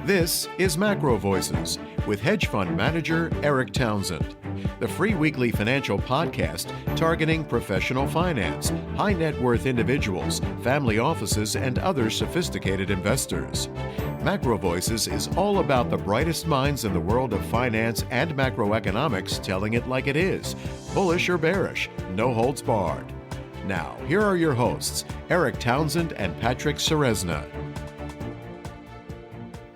This is MacroVoices with hedge fund manager Eric Townsend, the free weekly financial podcast targeting professional finance, high net worth individuals, family offices, and other sophisticated investors. MacroVoices is all about the brightest minds in the world of finance and macroeconomics telling it like it is, bullish or bearish, no holds barred. Now, here are your hosts, Eric Townsend and Patrick Ceresna.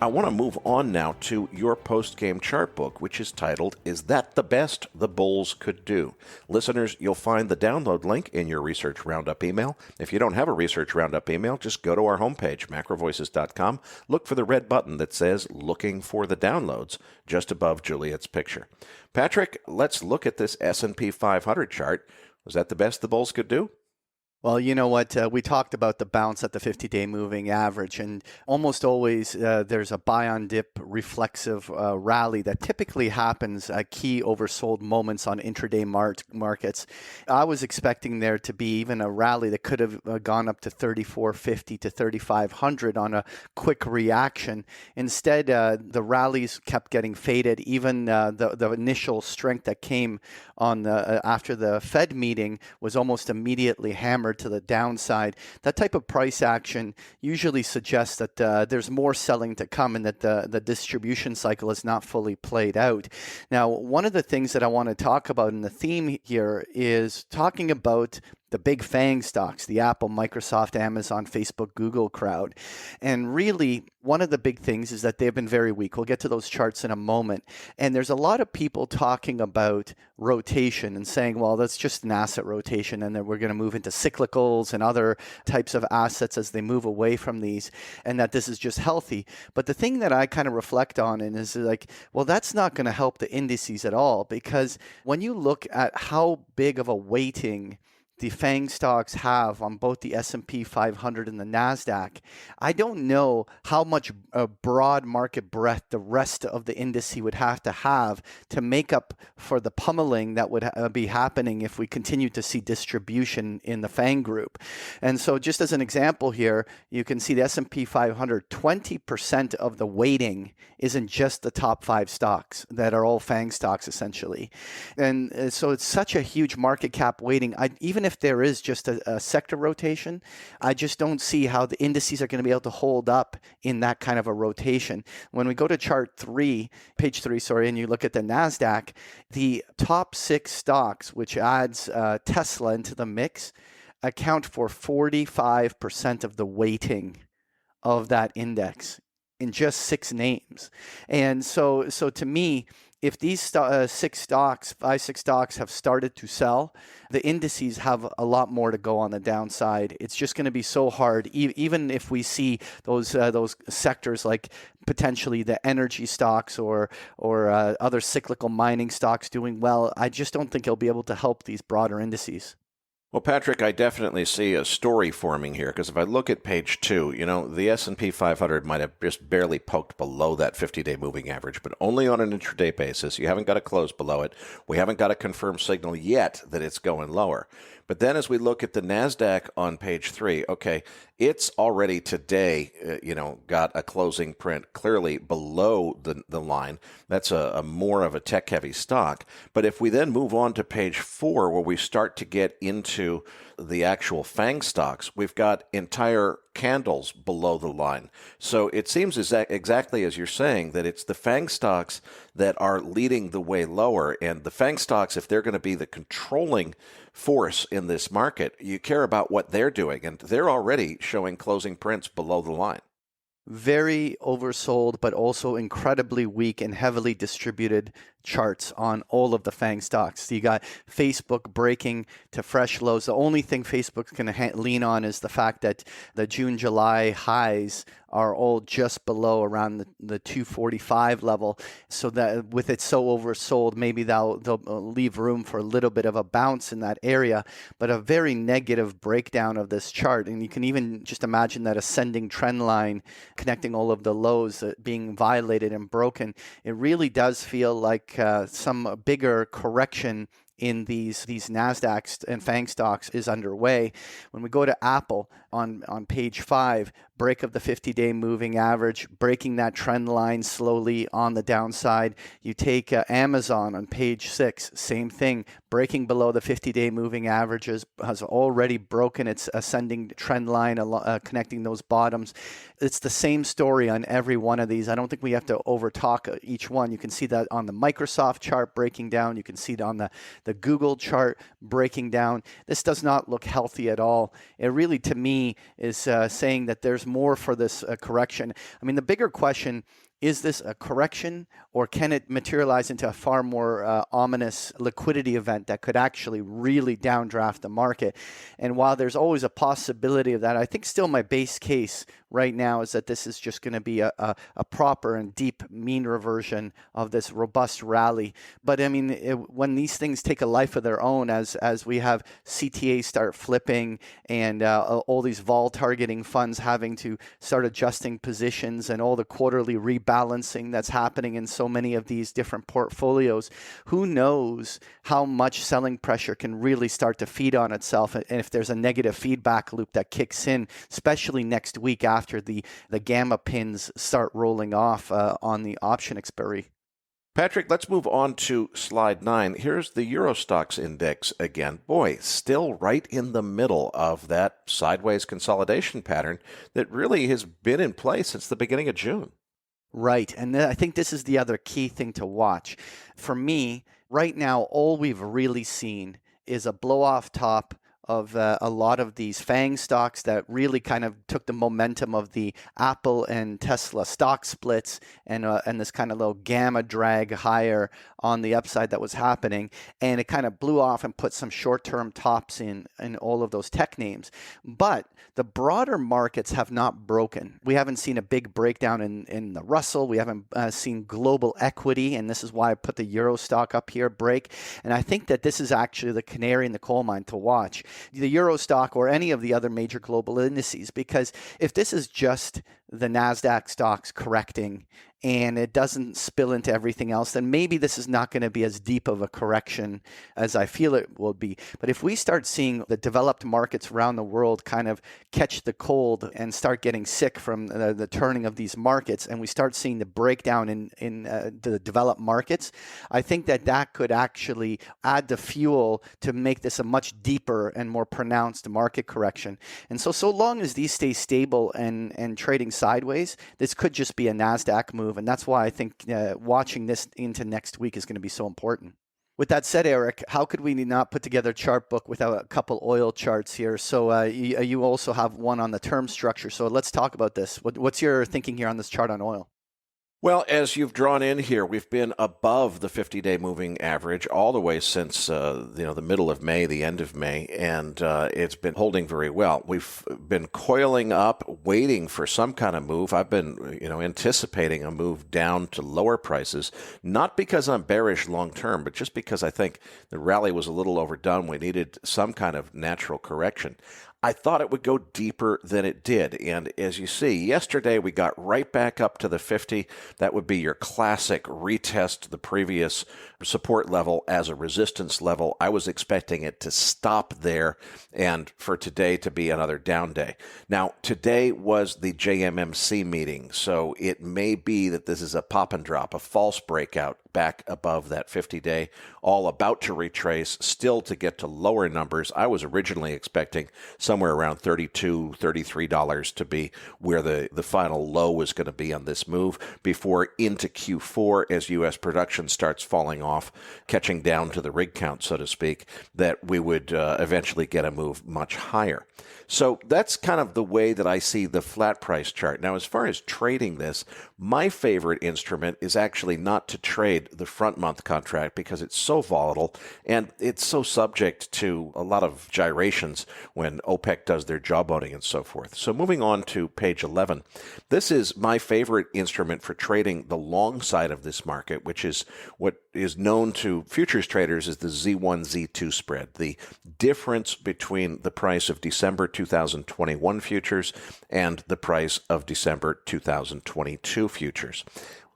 I want to move on now to your post-game chart book, which is titled, Is That the Best the Bulls Could Do? Listeners, you'll find the download link in your Research Roundup email. If you don't have a Research Roundup email, just go to our homepage, macrovoices.com, look for the red button that says Looking for the Downloads, just above Juliet's picture. Patrick, let's look at this S&P 500 chart. Was that the best the Bulls could do? Well, you know what? We talked about the bounce at the 50-day moving average, and almost always there's a buy-on-dip reflexive rally that typically happens at key oversold moments on intraday markets. I was expecting there to be even a rally that could have gone up to 3450 to 3500 on a quick reaction. Instead, the rallies kept getting faded. Even the initial strength that came on after the Fed meeting was almost immediately hammered to the downside. That type of price action usually suggests that there's more selling to come and that the distribution cycle is not fully played out. Now, one of the things that I want to talk about in the theme here is talking about the big FANG stocks, the Apple, Microsoft, Amazon, Facebook, Google crowd. And really, one of the big things is that they've been very weak. We'll get to those charts in a moment. And there's a lot of people talking about rotation and saying, well, that's just an asset rotation, and then we're going to move into cyclicals and other types of assets as they move away from these, and that this is just healthy. But the thing that I kind of reflect on is like, well, that's not going to help the indices at all, because when you look at how big of a weighting the FANG stocks have on both the S&P 500 and the Nasdaq, I don't know how much broad market breadth the rest of the indice would have to make up for the pummeling that would be happening if we continue to see distribution in the FANG group. And so just as an example here, you can see the S&P 500, 20% of the weighting is in just the top 5 stocks that are all FANG stocks essentially. And so it's such a huge market cap weighting. Even if there is just a sector rotation, I just don't see how the indices are going to be able to hold up in that kind of a rotation. When we go to page 3, and you look at the Nasdaq, the top 6 stocks, which adds Tesla into the mix, account for 45% of the weighting of that index in just 6 names. And so to me, if these 5, 6 stocks have started to sell, the indices have a lot more to go on the downside. It's just going to be so hard, even if we see those sectors like potentially the energy stocks or other cyclical mining stocks doing well. I just don't think it'll be able to help these broader indices. Well, Patrick, I definitely see a story forming here, because if I look at page 2, the S&P 500 might have just barely poked below that 50-day moving average, but only on an intraday basis. You haven't got a close below it. We haven't got a confirmed signal yet that it's going lower. But then as we look at the Nasdaq on page 3, okay, it's already today, got a closing print clearly below the line. That's a more of a tech-heavy stock. But if we then move on to page 4, where we start to get into the actual FANG stocks, we've got entire candles below the line. So it seems exactly as you're saying, that it's the FANG stocks that are leading the way lower. And the FANG stocks, if they're going to be the controlling force in this market, you care about what they're doing. And they're already showing closing prints below the line. Very oversold, but also incredibly weak and heavily distributed charts on all of the FANG stocks. So you got Facebook breaking to fresh lows. The only thing Facebook's going to lean on is the fact that the June, July highs are all just below around the 245 level. So that with it so oversold, maybe they'll leave room for a little bit of a bounce in that area, but a very negative breakdown of this chart. And you can even just imagine that ascending trend line connecting all of the lows being violated and broken. It really does feel like some bigger correction in these Nasdaq and FANG stocks is underway. When we go to Apple on page 5, break of the 50-day moving average, breaking that trend line slowly on the downside. You take Amazon on page 6, same thing, breaking below the 50-day moving averages, has already broken its ascending trend line, connecting those bottoms. It's the same story on every one of these. I don't think we have to overtalk each one. You can see that on the Microsoft chart breaking down. You can see it on the Google chart breaking down. This does not look healthy at all. It really, to me, is saying that there's more for this correction. I mean, the bigger question, is this a correction, or can it materialize into a far more ominous liquidity event that could actually really downdraft the market? And while there's always a possibility of that, I think still my base case right now is that this is just going to be a proper and deep mean reversion of this robust rally. But I mean, when these things take a life of their own, as we have CTA start flipping and all these vol targeting funds having to start adjusting positions and all the quarterly rebalancing that's happening in so many of these different portfolios, who knows how much selling pressure can really start to feed on itself, and if there's a negative feedback loop that kicks in, especially next week after the gamma pins start rolling off on the option expiry. Patrick, let's move on to slide 9. Here's the Euro Stoxx index again. Boy, still right in the middle of that sideways consolidation pattern that really has been in place since the beginning of June. Right. And I think this is the other key thing to watch. For me, right now, all we've really seen is a blow-off top of a lot of these FANG stocks that really kind of took the momentum of the Apple and Tesla stock splits and this kind of little gamma drag higher on the upside that was happening. And it kind of blew off and put some short-term tops in all of those tech names. But the broader markets have not broken. We haven't seen a big breakdown in the Russell. We haven't seen global equity, and this is why I put the Euro stock up here, break. And I think that this is actually the canary in the coal mine to watch, the Euro stock or any of the other major global indices, because if this is just the Nasdaq stocks correcting and it doesn't spill into everything else, then maybe this is not going to be as deep of a correction as I feel it will be. But if we start seeing the developed markets around the world kind of catch the cold and start getting sick from the turning of these markets, and we start seeing the breakdown in the developed markets, I think that could actually add the fuel to make this a much deeper and more pronounced market correction. And so long as these stay stable and trading sideways, this could just be a Nasdaq move. And that's why I think watching this into next week is going to be so important. With that said, Eric, how could we not put together a chart book without a couple oil charts here? So you also have one on the term structure. So let's talk about this. What's your thinking here on this chart on oil? Well, as you've drawn in here, we've been above the 50-day moving average all the way since the middle of May, the end of May, and it's been holding very well. We've been coiling up, waiting for some kind of move. I've been, anticipating a move down to lower prices, not because I'm bearish long term, but just because I think the rally was a little overdone. We needed some kind of natural correction. I thought it would go deeper than it did. And as you see, yesterday we got right back up to the 50. That would be your classic retest the previous support level as a resistance level. I was expecting it to stop there and for today to be another down day. Now, today was the JMMC meeting, so it may be that this is a pop and drop, a false breakout back above that 50-day, all about to retrace, still to get to lower numbers. I was originally expecting somewhere around $32, $33 to be where the final low was going to be on this move before into Q4 as U.S. production starts falling off, catching down to the rig count, so to speak, that we would eventually get a move much higher. So that's kind of the way that I see the flat price chart. Now, as far as trading this, my favorite instrument is actually not to trade the front month contract because it's so volatile and it's so subject to a lot of gyrations when OPEC does their jawboning and so forth. So moving on to page 11, this is my favorite instrument for trading the long side of this market, which is what is known to futures traders as the Z1, Z2 spread, the difference between the price of December 2021 futures and the price of December 2022 futures.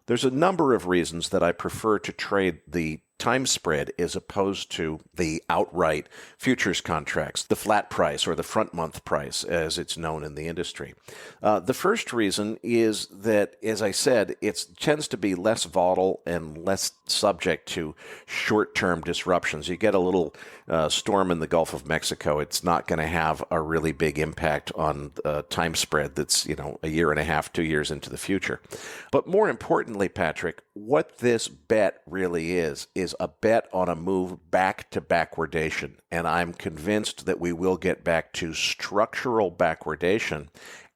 There's a number of reasons that I prefer to trade the time spread as opposed to the outright futures contracts, the flat price or the front month price as it's known in the industry. The first reason is that, as I said, it tends to be less volatile and less subject to short-term disruptions. You get a little storm in the Gulf of Mexico, it's not going to have a really big impact on time spread that's, a year and a half, 2 years into the future. But more importantly, Patrick, what this bet really is a bet on a move back to backwardation. And I'm convinced that we will get back to structural backwardation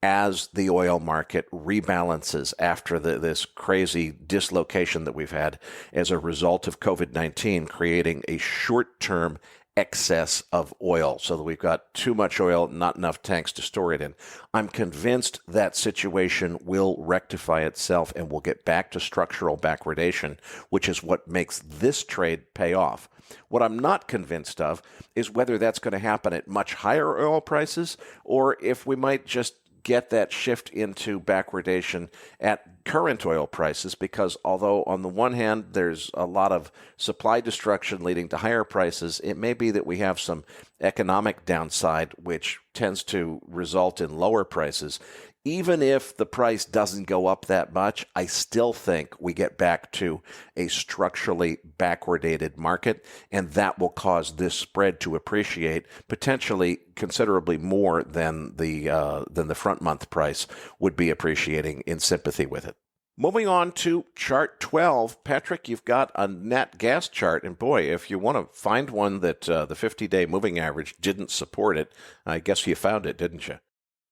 as the oil market rebalances after this crazy dislocation that we've had as a result of COVID-19, creating a short-term excess of oil so that we've got too much oil, not enough tanks to store it in. I'm convinced that situation will rectify itself and we'll get back to structural backwardation, which is what makes this trade pay off. What I'm not convinced of is whether that's going to happen at much higher oil prices or if we might just get that shift into backwardation at current oil prices, because although on the one hand there's a lot of supply destruction leading to higher prices, it may be that we have some economic downside which tends to result in lower prices. Even if the price doesn't go up that much, I still think we get back to a structurally backwardated market, and that will cause this spread to appreciate potentially considerably more than the front month price would be appreciating in sympathy with it. Moving on to chart 12, Patrick, you've got a nat gas chart, and boy, if you want to find one that the 50-day moving average didn't support it, I guess you found it, didn't you?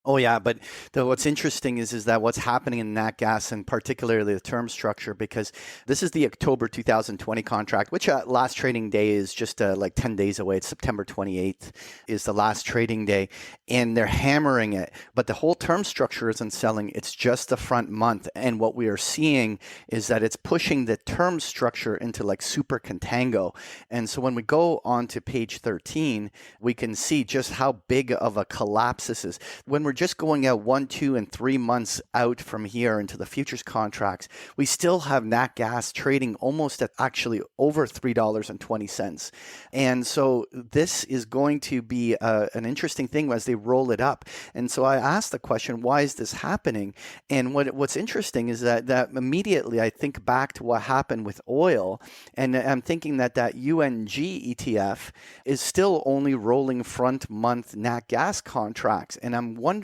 Oh, yeah. But what's interesting is that what's happening in nat gas, and particularly the term structure, because this is the October 2020 contract, which last trading day is just like 10 days away. It's September 28th is the last trading day, and they're hammering it. But the whole term structure isn't selling. It's just the front month. And what we are seeing is that it's pushing the term structure into like super contango. And so when we go on to page 13, we can see just how big of a collapse this is. When we're just going out 1, 2, and 3 months out from here into the futures contracts, we still have nat gas trading almost at actually over $3.20. And so this is going to be an interesting thing as they roll it up. And so I asked the question, why is this happening? And what's interesting is that immediately I think back to what happened with oil, and I'm thinking that UNG ETF is still only rolling front month nat gas contracts. And I'm wondering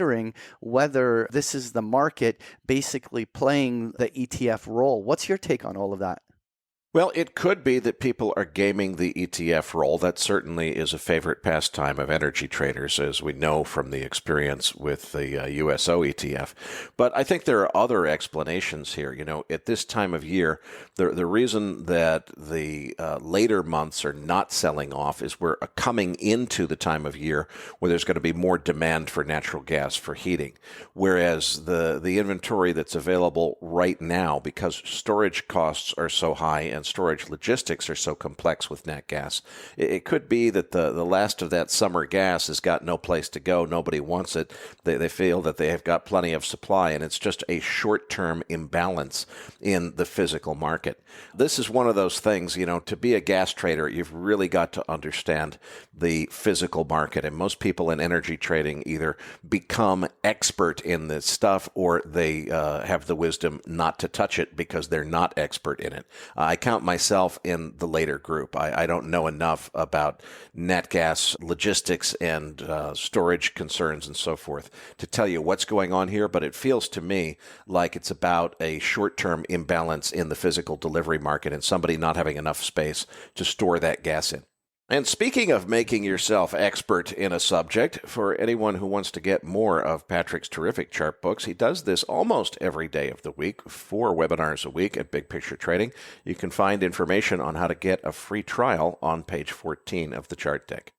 whether this is the market basically playing the ETF role. What's your take on all of that? Well, it could be that people are gaming the ETF role. That certainly is a favorite pastime of energy traders, as we know from the experience with the USO ETF. But I think there are other explanations here. At this time of year, the reason that the later months are not selling off is we're coming into the time of year where there's going to be more demand for natural gas for heating, whereas the inventory that's available right now, because storage costs are so high and storage logistics are so complex with nat gas, it could be that the last of that summer gas has got no place to go. Nobody wants it. They feel that they have got plenty of supply, and it's just a short-term imbalance in the physical market. This is one of those things, to be a gas trader, you've really got to understand the physical market. And most people in energy trading either become expert in this stuff or they have the wisdom not to touch it because they're not expert in it. I count myself in the later group. I don't know enough about nat gas logistics and storage concerns and so forth to tell you what's going on here, but it feels to me like it's about a short-term imbalance in the physical delivery market and somebody not having enough space to store that gas in. And speaking of making yourself expert in a subject, for anyone who wants to get more of Patrick's terrific chart books, he does this almost every day of the week, 4 webinars a week at Big Picture Trading. You can find information on how to get a free trial on page 14 of the chart deck.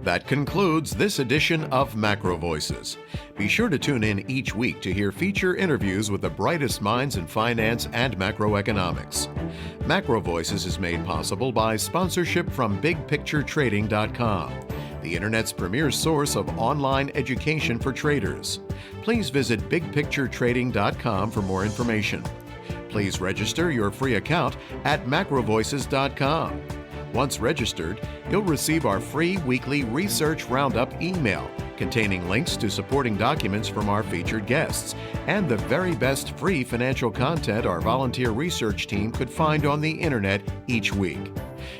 That concludes this edition of Macro Voices. Be sure to tune in each week to hear feature interviews with the brightest minds in finance and macroeconomics. Macro Voices is made possible by sponsorship from BigPictureTrading.com, the Internet's premier source of online education for traders. Please visit bigpicturetrading.com for more information. Please register your free account at MacroVoices.com. Once registered, you'll receive our free weekly Research Roundup email containing links to supporting documents from our featured guests and the very best free financial content our volunteer research team could find on the Internet each week.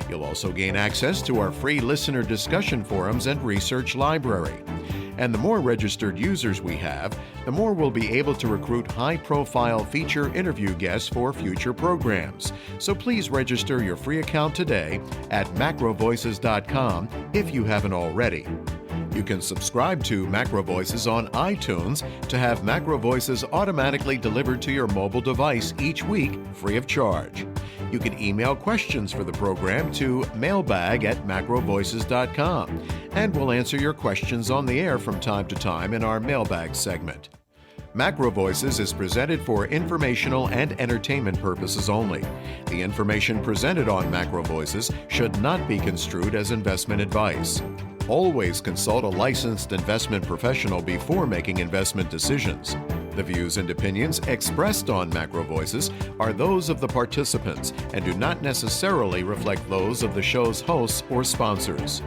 You'll also gain access to our free listener discussion forums and research library. And the more registered users we have, the more we'll be able to recruit high-profile feature interview guests for future programs. So please register your free account today at MacroVoices.com if you haven't already. You can subscribe to Macro Voices on iTunes to have Macro Voices automatically delivered to your mobile device each week free of charge. You can email questions for the program to mailbag@macrovoices.com, and we'll answer your questions on the air from time to time in our mailbag segment. Macro Voices is presented for informational and entertainment purposes only. The information presented on Macro Voices should not be construed as investment advice. Always consult a licensed investment professional before making investment decisions. The views and opinions expressed on Macro Voices are those of the participants and do not necessarily reflect those of the show's hosts or sponsors.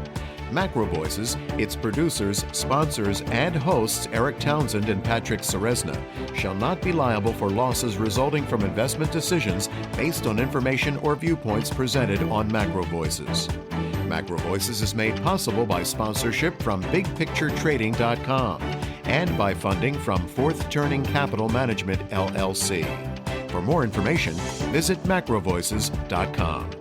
Macro Voices, its producers, sponsors, and hosts Eric Townsend and Patrick Ceresna shall not be liable for losses resulting from investment decisions based on information or viewpoints presented on Macro Voices. Macro Voices is made possible by sponsorship from BigPictureTrading.com and by funding from Fourth Turning Capital Management, LLC. For more information, visit MacroVoices.com.